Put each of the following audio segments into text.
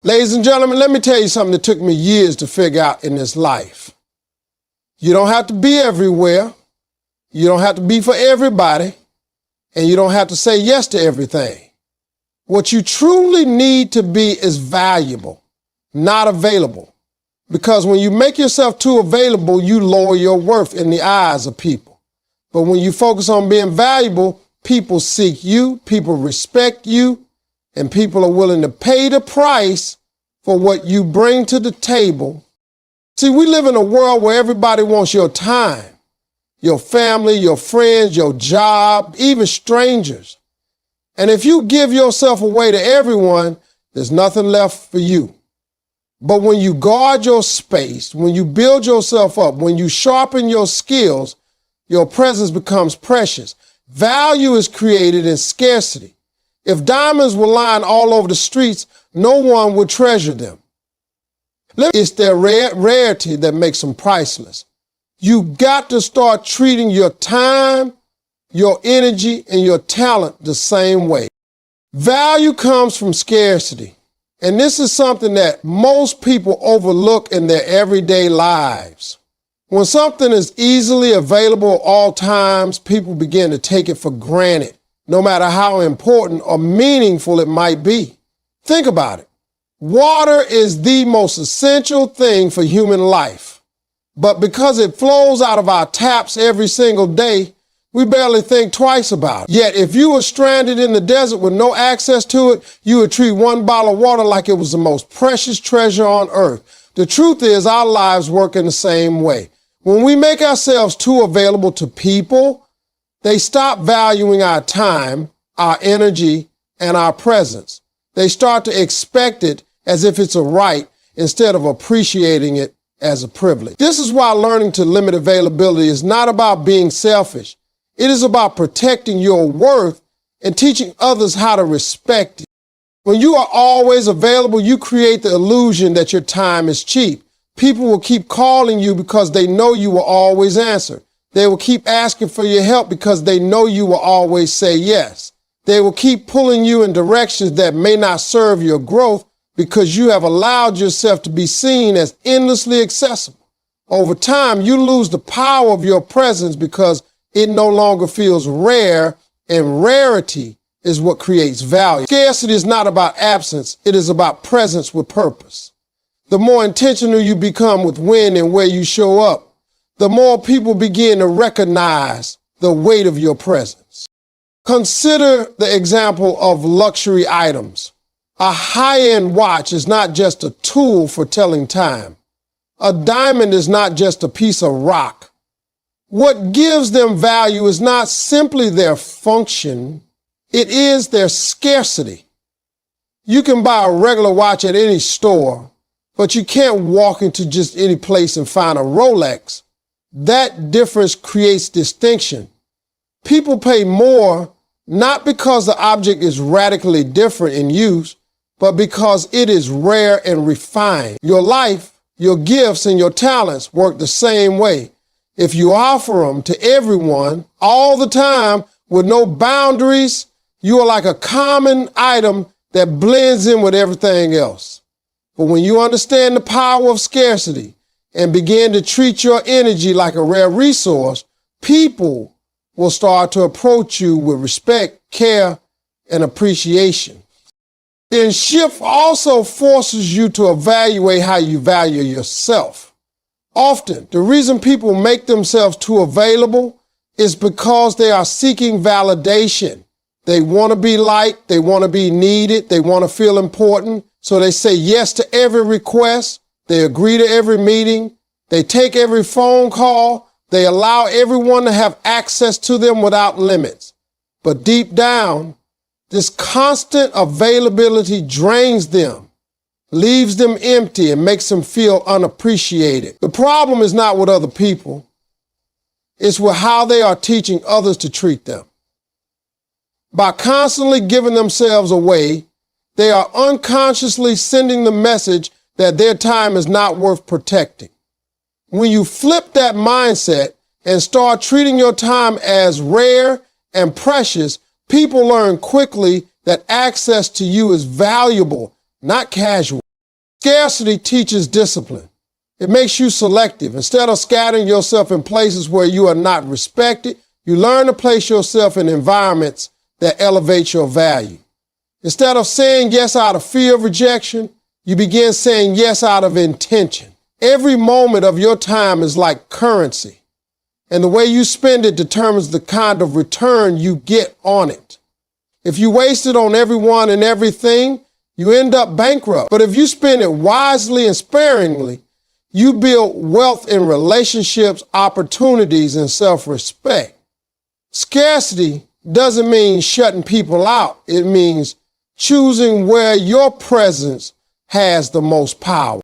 Ladies and gentlemen, let me tell you something that took me years to figure out in this life. You don't have to be everywhere. You don't have to be for everybody. And you don't have to say yes to everything. What you truly need to be is valuable, not available. Because when you make yourself too available, you lower your worth in the eyes of people. But when you focus on being valuable, people seek you, people respect you, and people are willing to pay the price for what you bring to the table. See, we live in a world where everybody wants your time, your family, your friends, your job, even strangers. And if you give yourself away to everyone, there's nothing left for you. But when you guard your space, when you build yourself up, when you sharpen your skills, your presence becomes precious. Value is created in scarcity. If diamonds were lying all over the streets, no one would treasure them. It's their rarity that makes them priceless. You got to start treating your time, your energy, and your talent the same way. Value comes from scarcity. And this is something that most people overlook in their everyday lives. When something is easily available at all times, people begin to take it for granted, no matter how important or meaningful it might be. Think about it. Water is the most essential thing for human life. But because it flows out of our taps every single day, we barely think twice about it. Yet if you were stranded in the desert with no access to it, you would treat one bottle of water like it was the most precious treasure on earth. The truth is, our lives work in the same way. When we make ourselves too available to people, they stop valuing our time, our energy, and our presence. They start to expect it as if it's a right instead of appreciating it as a privilege. This is why learning to limit availability is not about being selfish. It is about protecting your worth and teaching others how to respect it. When you are always available, you create the illusion that your time is cheap. People will keep calling you because they know you will always answer. They will keep asking for your help because they know you will always say yes. They will keep pulling you in directions that may not serve your growth because you have allowed yourself to be seen as endlessly accessible. Over time, you lose the power of your presence because it no longer feels rare, and rarity is what creates value. Scarcity is not about absence. It is about presence with purpose. The more intentional you become with when and where you show up, the more people begin to recognize the weight of your presence. Consider the example of luxury items. A high-end watch is not just a tool for telling time. A diamond is not just a piece of rock. What gives them value is not simply their function, it is their scarcity. You can buy a regular watch at any store, but you can't walk into just any place and find a Rolex. That difference creates distinction. People pay more not because the object is radically different in use, but because it is rare and refined. Your life, your gifts, and your talents work the same way. If you offer them to everyone all the time with no boundaries, you are like a common item that blends in with everything else. But when you understand the power of scarcity and begin to treat your energy like a rare resource, people will start to approach you with respect, care, and appreciation. Then shift also forces you to evaluate how you value yourself. Often, the reason people make themselves too available is because they are seeking validation. They want to be liked, they want to be needed, they want to feel important. So they say yes to every request, they agree to every meeting, they take every phone call, they allow everyone to have access to them without limits. But deep down, this constant availability drains them, leaves them empty, and makes them feel unappreciated. The problem is not with other people. It's with how they are teaching others to treat them. By constantly giving themselves away, they are unconsciously sending the message that their time is not worth protecting. When you flip that mindset and start treating your time as rare and precious, people learn quickly that access to you is valuable, not casual. Scarcity teaches discipline. It makes you selective. Instead of scattering yourself in places where you are not respected, you learn to place yourself in environments that elevate your value. Instead of saying yes out of fear of rejection, you begin saying yes out of intention. Every moment of your time is like currency, and the way you spend it determines the kind of return you get on it. If you waste it on everyone and everything, you end up bankrupt. But if you spend it wisely and sparingly, you build wealth in relationships, opportunities, and self-respect. Scarcity doesn't mean shutting people out. It means choosing where your presence has the most power.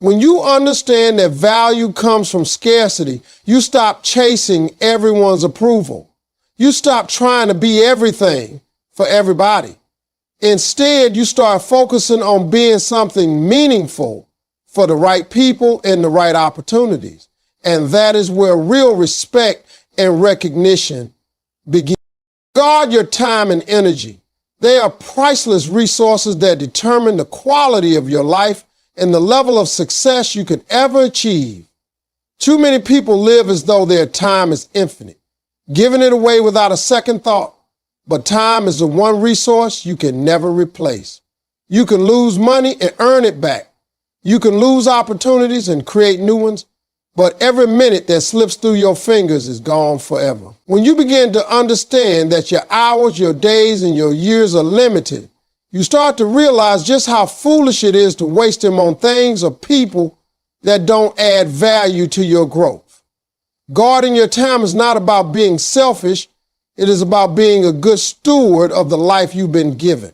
When you understand that value comes from scarcity, you stop chasing everyone's approval. You stop trying to be everything for everybody. Instead, you start focusing on being something meaningful for the right people and the right opportunities. And that is where real respect and recognition begin. Guard your time and energy. They are priceless resources that determine the quality of your life and the level of success you could ever achieve. Too many people live as though their time is infinite, giving it away without a second thought. But time is the one resource you can never replace. You can lose money and earn it back. You can lose opportunities and create new ones. But every minute that slips through your fingers is gone forever. When you begin to understand that your hours, your days, and your years are limited, you start to realize just how foolish it is to waste them on things or people that don't add value to your growth. Guarding your time is not about being selfish. It is about being a good steward of the life you've been given.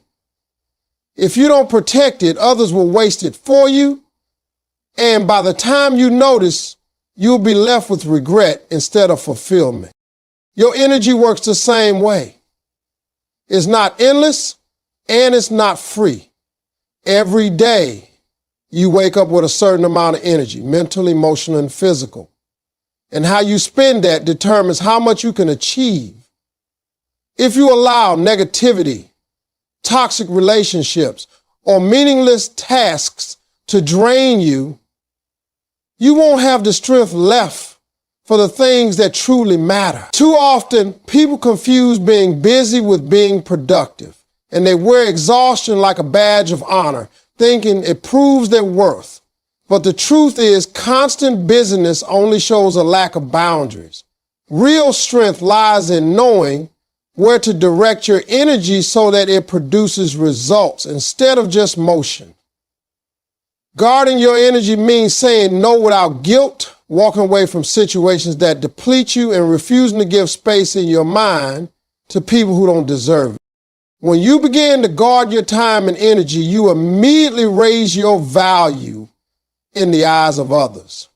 If you don't protect it, others will waste it for you. And by the time you notice, you'll be left with regret instead of fulfillment. Your energy works the same way. It's not endless and it's not free. Every day you wake up with a certain amount of energy, mental, emotional, and physical. And how you spend that determines how much you can achieve. If you allow negativity, toxic relationships, or meaningless tasks to drain you, you won't have the strength left for the things that truly matter. Too often, people confuse being busy with being productive, and they wear exhaustion like a badge of honor, thinking it proves their worth. But the truth is, constant busyness only shows a lack of boundaries. Real strength lies in knowing where to direct your energy so that it produces results instead of just motion. Guarding your energy means saying no without guilt, walking away from situations that deplete you, and refusing to give space in your mind to people who don't deserve it. When you begin to guard your time and energy, you immediately raise your value in the eyes of others.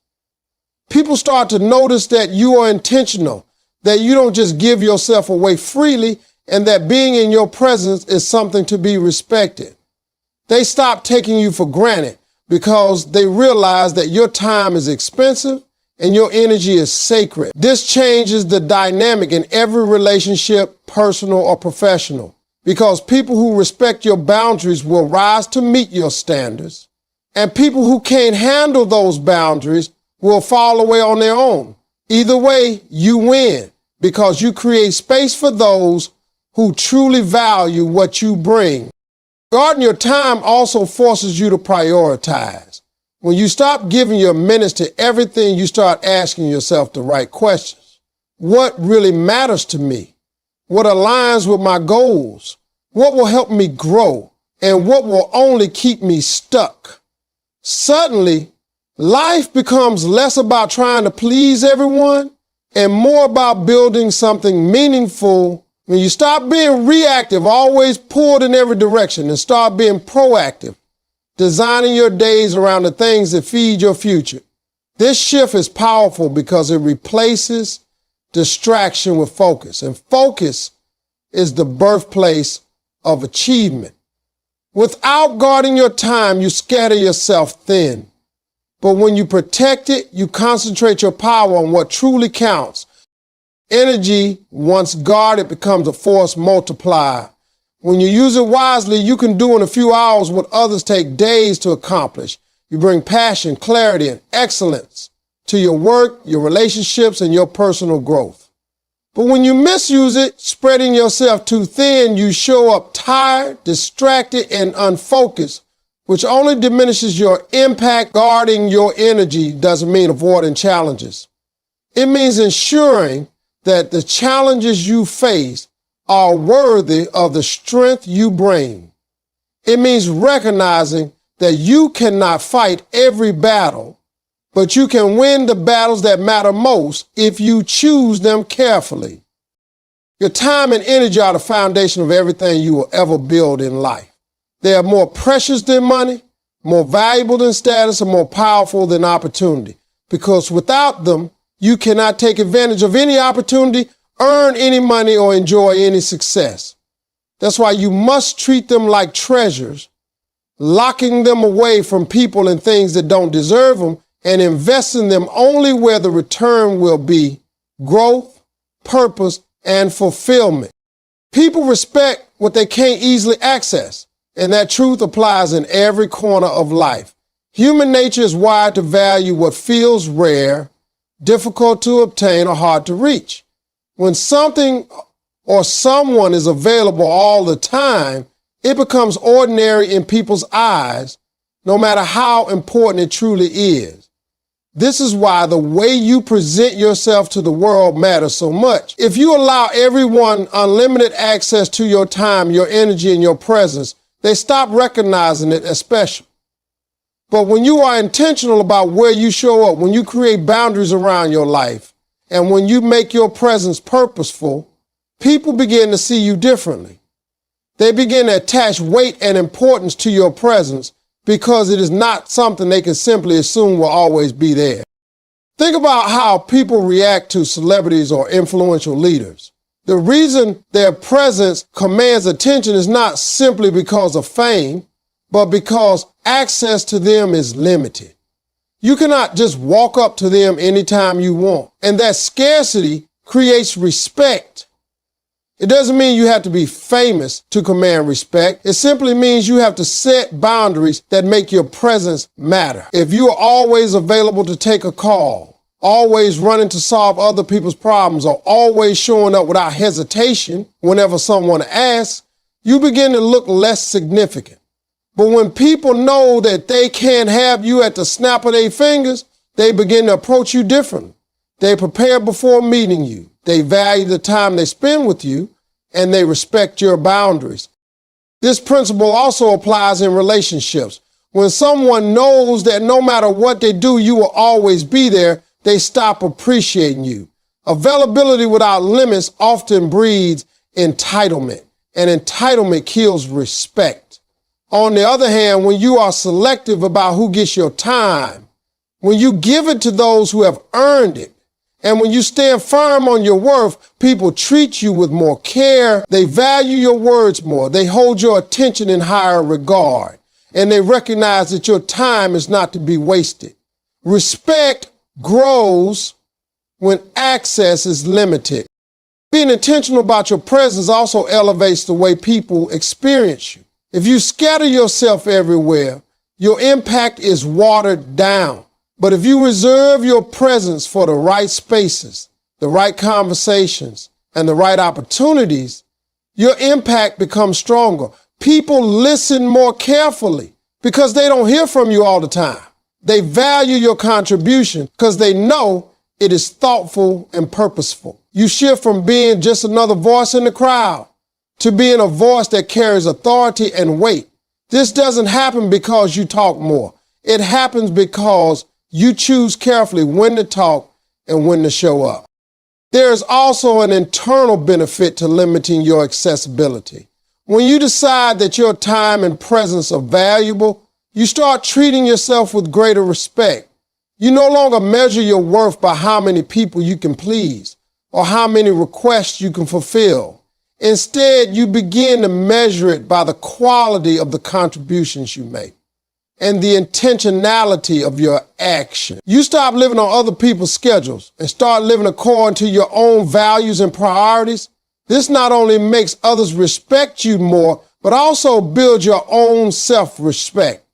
People start to notice that you are intentional, that you don't just give yourself away freely, and that being in your presence is something to be respected. They stop taking you for granted because they realize that your time is expensive and your energy is sacred. This changes the dynamic in every relationship, personal or professional, because people who respect your boundaries will rise to meet your standards, and people who can't handle those boundaries will fall away on their own. Either way, you win because you create space for those who truly value what you bring. Guarding your time also forces you to prioritize. When you stop giving your minutes to everything, you start asking yourself the right questions. What really matters to me? What aligns with my goals? What will help me grow? And what will only keep me stuck? Suddenly, life becomes less about trying to please everyone and more about building something meaningful. When you stop being reactive, always pulled in every direction, and start being proactive, designing your days around the things that feed your future. This shift is powerful because it replaces distraction with focus, and focus is the birthplace of achievement. Without guarding your time, you scatter yourself thin. But when you protect it, you concentrate your power on what truly counts. Energy, once guarded, becomes a force multiplier. When you use it wisely, you can do in a few hours what others take days to accomplish. You bring passion, clarity, and excellence to your work, your relationships, and your personal growth. But when you misuse it, spreading yourself too thin, you show up tired, distracted, and unfocused, which only diminishes your impact. Guarding your energy doesn't mean avoiding challenges. It means ensuring that the challenges you face are worthy of the strength you bring. It means recognizing that you cannot fight every battle, but you can win the battles that matter most if you choose them carefully. Your time and energy are the foundation of everything you will ever build in life. They are more precious than money, more valuable than status, and more powerful than opportunity. Because without them, you cannot take advantage of any opportunity, earn any money, or enjoy any success. That's why you must treat them like treasures, locking them away from people and things that don't deserve them, and invest in them only where the return will be growth, purpose, and fulfillment. People respect what they can't easily access, and that truth applies in every corner of life. Human nature is wired to value what feels rare, difficult to obtain, or hard to reach. When something or someone is available all the time, it becomes ordinary in people's eyes, no matter how important it truly is. This is why the way you present yourself to the world matters so much. If you allow everyone unlimited access to your time, your energy, and your presence, they stop recognizing it as special. But when you are intentional about where you show up, when you create boundaries around your life, and when you make your presence purposeful, people begin to see you differently. They begin to attach weight and importance to your presence because it is not something they can simply assume will always be there. Think about how people react to celebrities or influential leaders. The reason their presence commands attention is not simply because of fame, but because access to them is limited. You cannot just walk up to them anytime you want. And that scarcity creates respect. It doesn't mean you have to be famous to command respect. It simply means you have to set boundaries that make your presence matter. If you are always available to take a call, always running to solve other people's problems, or always showing up without hesitation whenever someone asks, you begin to look less significant. But when people know that they can't have you at the snap of their fingers, they begin to approach you differently. They prepare before meeting you. They value the time they spend with you, and they respect your boundaries. This principle also applies in relationships. When someone knows that no matter what they do, you will always be there, they stop appreciating you. Availability without limits often breeds entitlement, and entitlement kills respect. On the other hand, when you are selective about who gets your time, when you give it to those who have earned it, and when you stand firm on your worth, people treat you with more care. They value your words more. They hold your attention in higher regard, and they recognize that your time is not to be wasted. Respect grows when access is limited. Being intentional about your presence also elevates the way people experience you. If you scatter yourself everywhere, your impact is watered down. But if you reserve your presence for the right spaces, the right conversations, and the right opportunities, your impact becomes stronger. People listen more carefully because they don't hear from you all the time. They value your contribution because they know it is thoughtful and purposeful. You shift from being just another voice in the crowd to being a voice that carries authority and weight. This doesn't happen because you talk more. It happens because you choose carefully when to talk and when to show up. There is also an internal benefit to limiting your accessibility. When you decide that your time and presence are valuable, you start treating yourself with greater respect. You no longer measure your worth by how many people you can please or how many requests you can fulfill. Instead, you begin to measure it by the quality of the contributions you make and the intentionality of your action. You stop living on other people's schedules and start living according to your own values and priorities, This not only makes others respect you more, but also builds your own self-respect.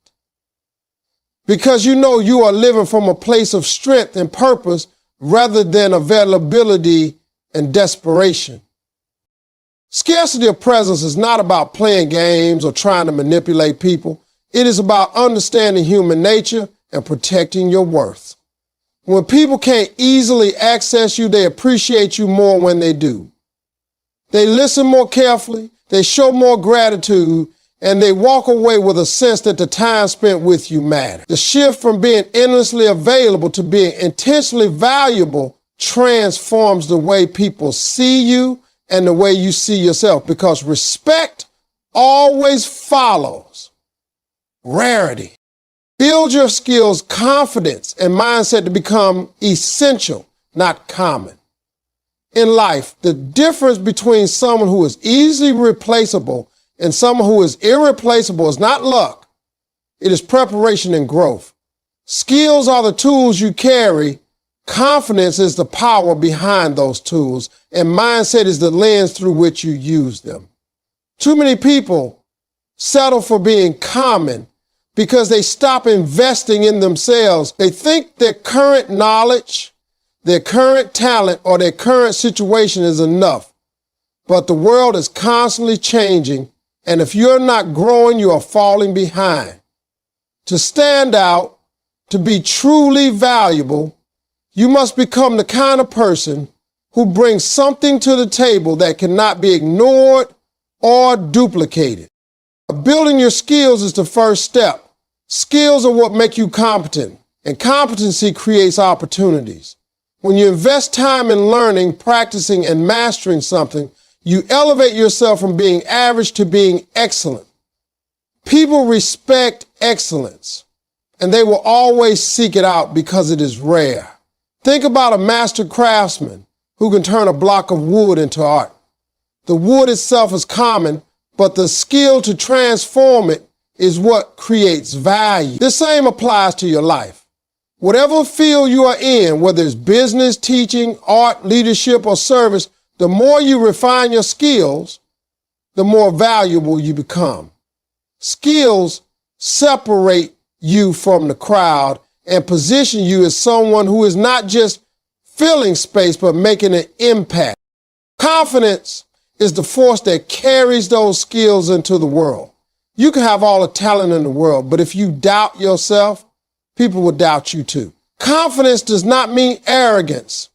Because you know you are living from a place of strength and purpose rather than availability and desperation. Scarcity of presence is not about playing games or trying to manipulate people. It is about understanding human nature and protecting your worth. When people can't easily access you, they appreciate you more when they do. They listen more carefully, they show more gratitude, and they walk away with a sense that the time spent with you matters. The shift from being endlessly available to being intentionally valuable transforms the way people see you and the way you see yourself, because respect always follows rarity. Build your skills, confidence, and mindset to become essential, not common. In life, the difference between someone who is easily replaceable and someone who is irreplaceable is not luck. It is preparation and growth. Skills are the tools you carry. Confidence is the power behind those tools, and mindset is the lens through which you use them. Too many people settle for being common because they stop investing in themselves. They think their current knowledge, their current talent, or their current situation is enough. But the world is constantly changing, and if you're not growing, you are falling behind. To stand out, to be truly valuable, you must become the kind of person who brings something to the table that cannot be ignored or duplicated. Building your skills is the first step. Skills are what make you competent, and competency creates opportunities. When you invest time in learning, practicing, and mastering something, you elevate yourself from being average to being excellent. People respect excellence, and they will always seek it out because it is rare. Think about a master craftsman who can turn a block of wood into art. The wood itself is common, but the skill to transform it is what creates value. The same applies to your life. Whatever field you are in, whether it's business, teaching, art, leadership, or service, the more you refine your skills, the more valuable you become. Skills separate you from the crowd and position you as someone who is not just filling space, but making an impact. Confidence is the force that carries those skills into the world. You can have all the talent in the world, but if you doubt yourself, people will doubt you too. Confidence does not mean arrogance.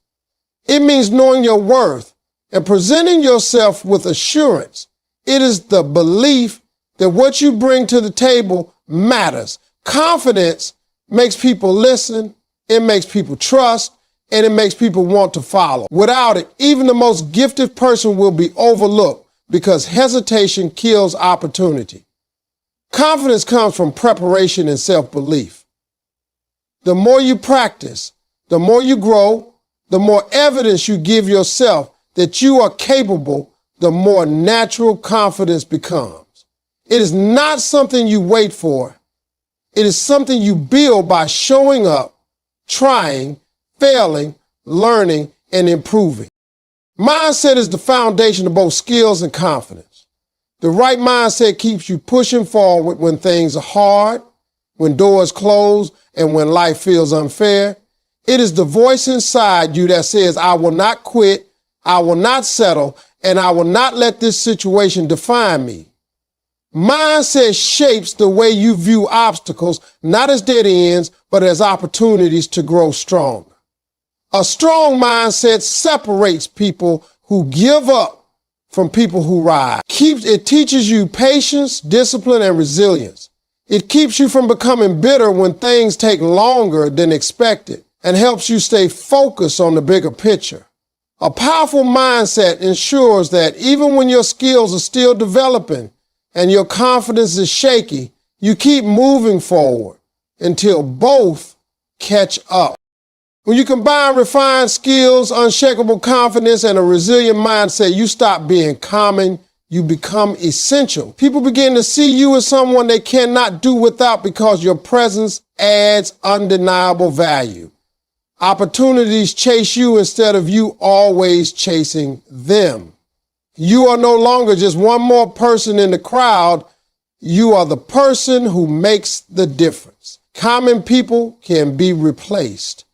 It means knowing your worth and presenting yourself with assurance. It is the belief that what you bring to the table matters. Confidence makes people listen, it makes people trust, and it makes people want to follow. Without it, even the most gifted person will be overlooked because hesitation kills opportunity. Confidence comes from preparation and self-belief. The more you practice, the more you grow, the more evidence you give yourself that you are capable, the more natural confidence becomes. It is not something you wait for. It is something you build by showing up, trying, failing, learning, and improving. Mindset is the foundation of both skills and confidence. The right mindset keeps you pushing forward when things are hard, when doors close, and when life feels unfair. It is the voice inside you that says, I will not quit, I will not settle, and I will not let this situation define me. Mindset shapes the way you view obstacles, not as dead ends, but as opportunities to grow stronger. A strong mindset separates people who give up from people who rise. It teaches you patience, discipline, and resilience. It keeps you from becoming bitter when things take longer than expected and helps you stay focused on the bigger picture. A powerful mindset ensures that even when your skills are still developing and your confidence is shaky, you keep moving forward until both catch up. When you combine refined skills, unshakable confidence, and a resilient mindset, you stop being common, you become essential. People begin to see you as someone they cannot do without because your presence adds undeniable value. Opportunities chase you instead of you always chasing them. You are no longer just one more person in the crowd. You are the person who makes the difference. Common people can be replaced,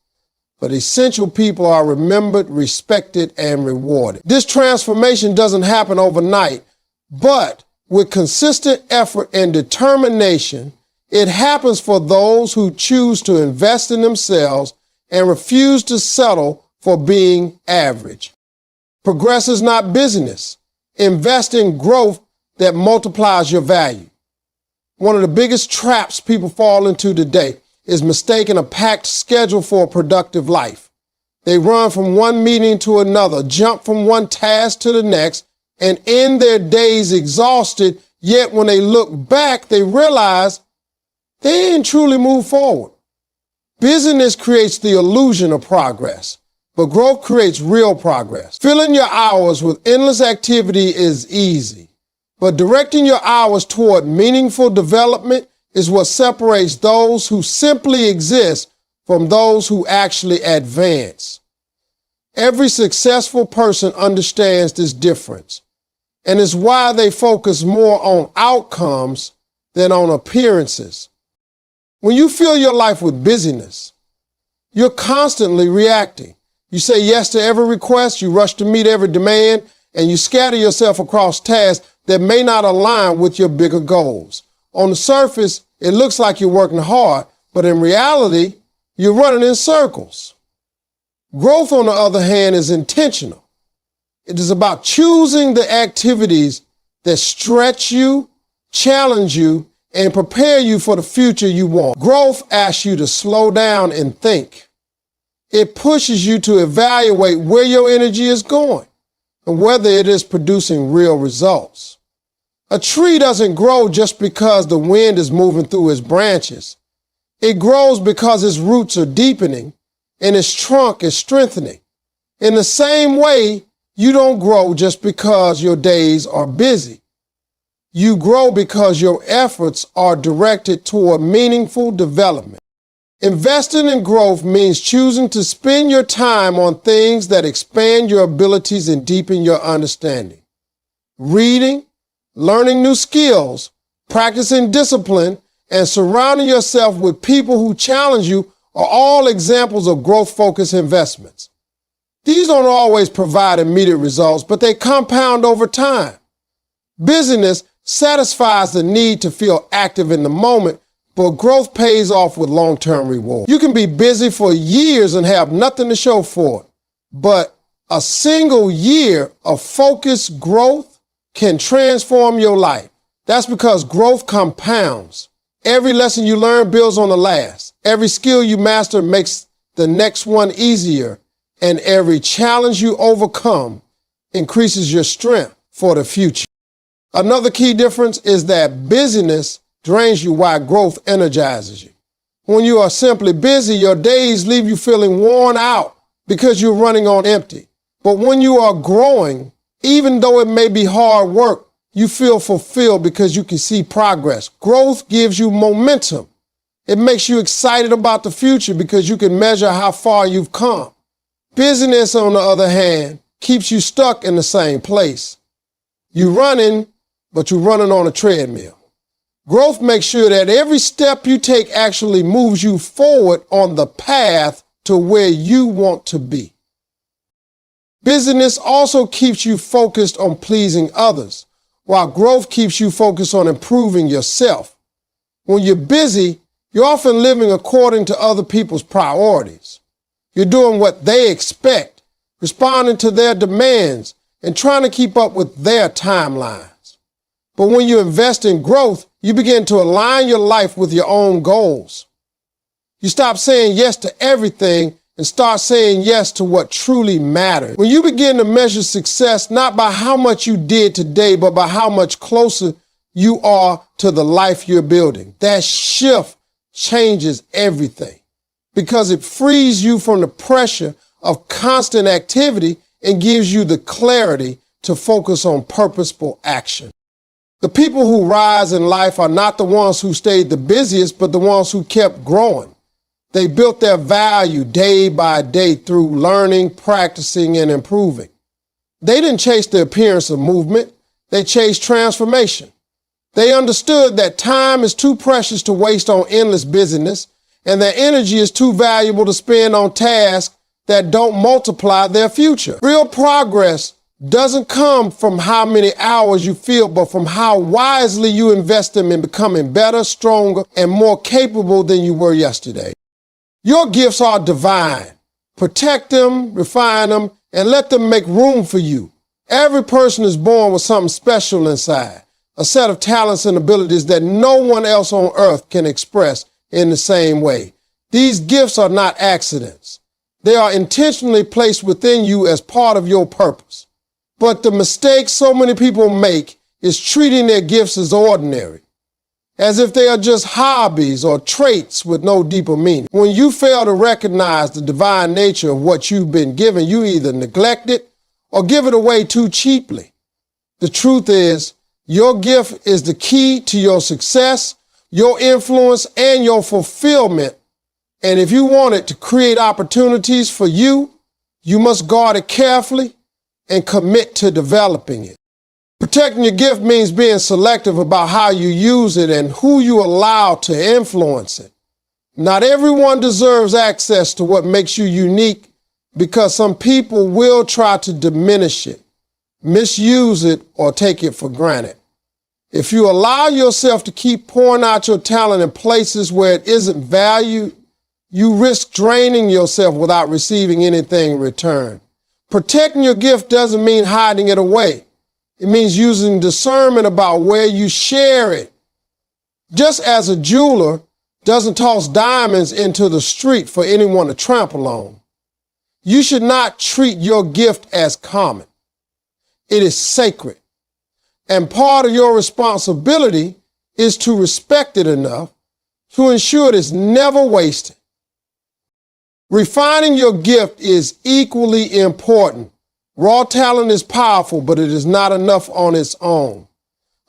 but essential people are remembered, respected, and rewarded. This transformation doesn't happen overnight, but with consistent effort and determination, it happens for those who choose to invest in themselves and refuse to settle for being average. Progress is not business. Invest in growth that multiplies your value. One of the biggest traps people fall into today is mistaking a packed schedule for a productive life. They run from one meeting to another, jump from one task to the next, and end their days exhausted, yet when they look back, they realize they didn't truly move forward. Business creates the illusion of progress, but growth creates real progress. Filling your hours with endless activity is easy, but directing your hours toward meaningful development is what separates those who simply exist from those who actually advance. Every successful person understands this difference, and it's why they focus more on outcomes than on appearances. When you fill your life with busyness, you're constantly reacting. You say yes to every request, you rush to meet every demand, and you scatter yourself across tasks that may not align with your bigger goals. On the surface, it looks like you're working hard, but in reality, you're running in circles. Growth, on the other hand, is intentional. It is about choosing the activities that stretch you, challenge you, and prepare you for the future you want. Growth asks you to slow down and think. It pushes you to evaluate where your energy is going and whether it is producing real results. A tree doesn't grow just because the wind is moving through its branches. It grows because its roots are deepening and its trunk is strengthening. In the same way, you don't grow just because your days are busy. You grow because your efforts are directed toward meaningful development. Investing in growth means choosing to spend your time on things that expand your abilities and deepen your understanding. Reading, learning new skills, practicing discipline, and surrounding yourself with people who challenge you are all examples of growth-focused investments. These don't always provide immediate results, but they compound over time. Busyness satisfies the need to feel active in the moment, but growth pays off with long-term reward. You can be busy for years and have nothing to show for it, but a single year of focused growth can transform your life. That's because growth compounds. Every lesson you learn builds on the last. Every skill you master makes the next one easier, and every challenge you overcome increases your strength for the future. Another key difference is that busyness drains you while growth energizes you. When you are simply busy, your days leave you feeling worn out because you're running on empty. But when you are growing, even though it may be hard work, you feel fulfilled because you can see progress. Growth gives you momentum. It makes you excited about the future because you can measure how far you've come. Busyness, on the other hand, keeps you stuck in the same place. You're running, but you're running on a treadmill. Growth makes sure that every step you take actually moves you forward on the path to where you want to be. Busyness also keeps you focused on pleasing others, while growth keeps you focused on improving yourself. When you're busy, you're often living according to other people's priorities. You're doing what they expect, responding to their demands, and trying to keep up with their timelines. But when you invest in growth, you begin to align your life with your own goals. You stop saying yes to everything and start saying yes to what truly matters. When you begin to measure success not by how much you did today, but by how much closer you are to the life you're building, that shift changes everything because it frees you from the pressure of constant activity and gives you the clarity to focus on purposeful action. The people who rise in life are not the ones who stayed the busiest, but the ones who kept growing. They built their value day by day through learning, practicing, and improving. They didn't chase the appearance of movement. They chased transformation. They understood that time is too precious to waste on endless busyness, and that energy is too valuable to spend on tasks that don't multiply their future. Real progress doesn't come from how many hours you feel, but from how wisely you invest them in becoming better, stronger, and more capable than you were yesterday. Your gifts are divine. Protect them, refine them, and let them make room for you. Every person is born with something special inside, a set of talents and abilities that no one else on earth can express in the same way. These gifts are not accidents. They are intentionally placed within you as part of your purpose. But the mistake so many people make is treating their gifts as ordinary, as if they are just hobbies or traits with no deeper meaning. When you fail to recognize the divine nature of what you've been given, you either neglect it or give it away too cheaply. The truth is, your gift is the key to your success, your influence, and your fulfillment. And if you want it to create opportunities for you, you must guard it carefully and commit to developing it. Protecting your gift means being selective about how you use it and who you allow to influence it. Not everyone deserves access to what makes you unique, because some people will try to diminish it, misuse it, or take it for granted. If you allow yourself to keep pouring out your talent in places where it isn't valued, you risk draining yourself without receiving anything in return. Protecting your gift doesn't mean hiding it away. It means using discernment about where you share it. Just as a jeweler doesn't toss diamonds into the street for anyone to trample on, you should not treat your gift as common. It is sacred. And part of your responsibility is to respect it enough to ensure it is never wasted. Refining your gift is equally important. Raw talent is powerful, but it is not enough on its own.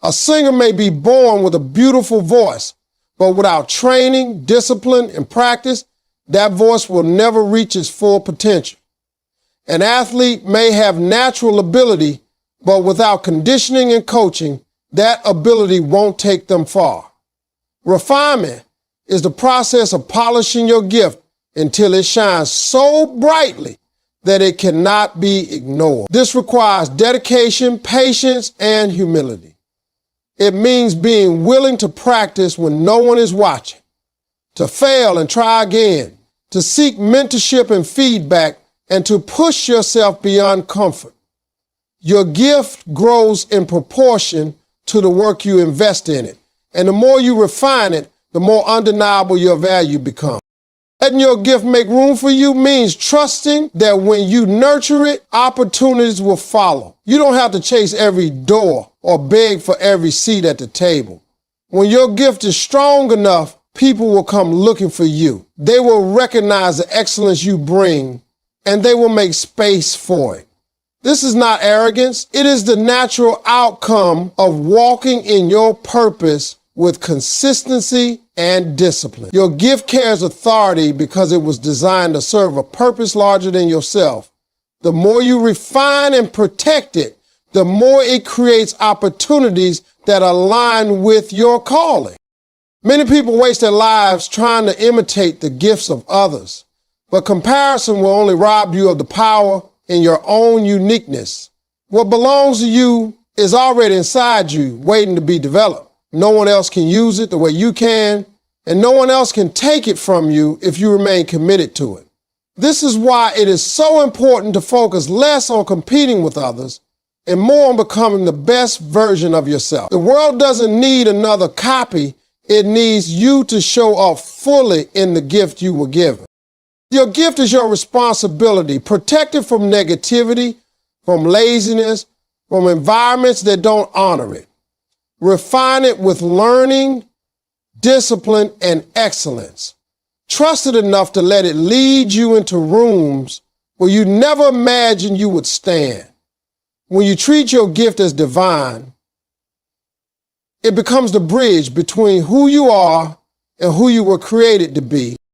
A singer may be born with a beautiful voice, but without training, discipline, and practice, that voice will never reach its full potential. An athlete may have natural ability, but without conditioning and coaching, that ability won't take them far. Refinement is the process of polishing your gift until it shines so brightly that it cannot be ignored. This requires dedication, patience, and humility. It means being willing to practice when no one is watching, to fail and try again, to seek mentorship and feedback, and to push yourself beyond comfort. Your gift grows in proportion to the work you invest in it, and the more you refine it, the more undeniable your value becomes. Letting your gift make room for you means trusting that when you nurture it, opportunities will follow. You don't have to chase every door or beg for every seat at the table. When your gift is strong enough, people will come looking for you. They will recognize the excellence you bring, and they will make space for it. This is not arrogance. It is the natural outcome of walking in your purpose with consistency and discipline. Your gift carries authority because it was designed to serve a purpose larger than yourself. The more you refine and protect it, the more it creates opportunities that align with your calling. Many people waste their lives trying to imitate the gifts of others, but comparison will only rob you of the power in your own uniqueness. What belongs to you is already inside you, waiting to be developed. No one else can use it the way you can, and no one else can take it from you if you remain committed to it. This is why it is so important to focus less on competing with others and more on becoming the best version of yourself. The world doesn't need another copy. It needs you to show up fully in the gift you were given. Your gift is your responsibility. Protect it from negativity, from laziness, from environments that don't honor it. Refine it with learning, discipline, and excellence. Trust it enough to let it lead you into rooms where you never imagined you would stand. When you treat your gift as divine, it becomes the bridge between who you are and who you were created to be.